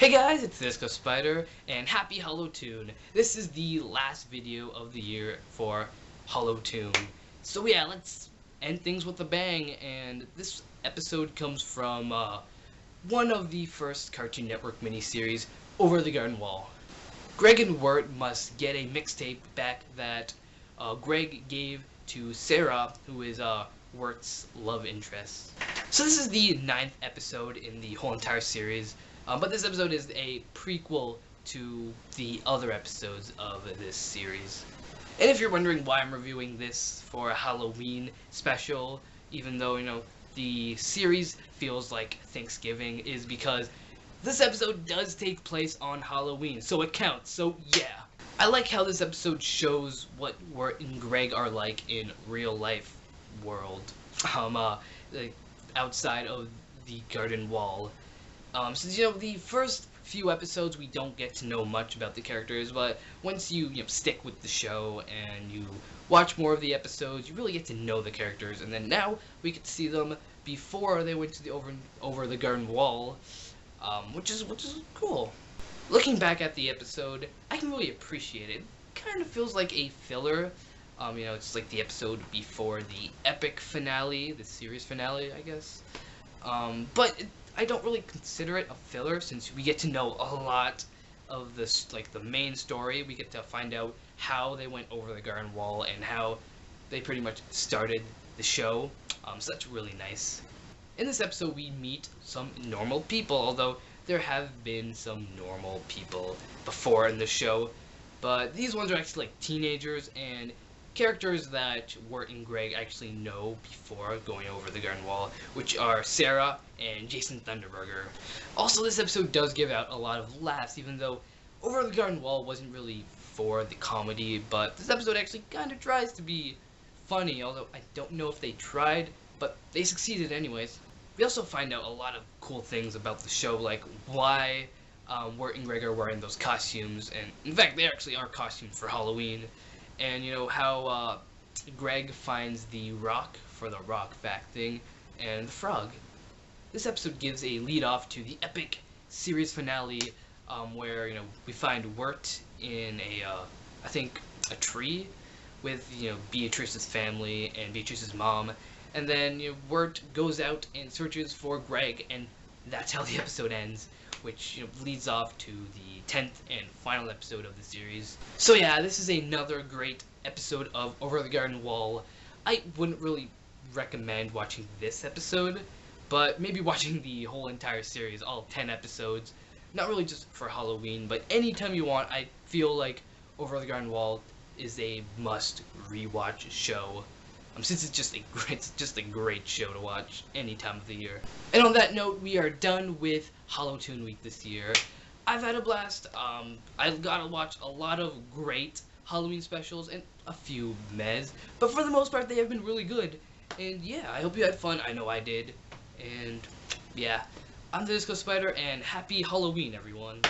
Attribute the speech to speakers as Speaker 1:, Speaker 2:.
Speaker 1: Hey guys, it's Disco Spider, and happy Hallowtoon. This is the last video of the year for Hallowtoon. So yeah, let's end things with a bang, and this episode comes from one of the first Cartoon Network miniseries, Over the Garden Wall. Greg and Wirt must get a mixtape back that Greg gave to Sarah, who is Wirt's love interest. So this is the 9th episode in the whole entire series. But this episode is a prequel to the other episodes of this series. And if you're wondering why I'm reviewing this for a Halloween special, even though, the series feels like Thanksgiving, is because this episode does take place on Halloween, so it counts, so yeah. I like how this episode shows what Wirt and Greg are like in real life world, like outside of the garden wall. Since the first few episodes we don't get to know much about the characters, but once you stick with the show and you watch more of the episodes, you really get to know the characters. And then now we get to see them before they went to the over the garden wall, which is cool. Looking back at the episode, I can really appreciate it. Kind of feels like a filler. It's like the episode before the epic finale, the series finale, I guess. But I don't really consider it a filler, since we get to know a lot of this, like the main story. We get to find out how they went over the garden wall and how they pretty much started the show. So that's really nice. In this episode, we meet some normal people, although there have been some normal people before in the show. But these ones are actually like teenagers and characters that Wirt and Greg actually know before going over the garden wall, which are Sarah and Jason Thunderburger. Also, this episode does give out a lot of laughs, even though Over the Garden Wall wasn't really for the comedy, but this episode actually kind of tries to be funny, although I don't know if they tried, but they succeeded anyways. We also find out a lot of cool things about the show, like why Wirt and Greg are wearing those costumes, and in fact they actually are costumes for Halloween. And how Greg finds the rock for the rock fact thing, and the frog. This episode gives a lead off to the epic series finale, where we find Wirt in I think a tree with Beatrice's family and Beatrice's mom, and then Wirt goes out and searches for Greg, and that's how the episode ends, which leads off to the 10th and final episode of the series. So yeah, this is another great episode of Over the Garden Wall. I wouldn't really recommend watching this episode, but maybe watching the whole entire series, all 10 episodes. Not really just for Halloween, but anytime you want. I feel like Over the Garden Wall is a must rewatch show. Since it's just a great show to watch any time of the year. And on that note, we are done with Hallowtoon week this year. I've had a blast. I got to watch a lot of great Halloween specials and a few mez, but for the most part they have been really good. And yeah, I hope you had fun. I know I did. And yeah, I'm the Disco Spider, and happy Halloween, everyone.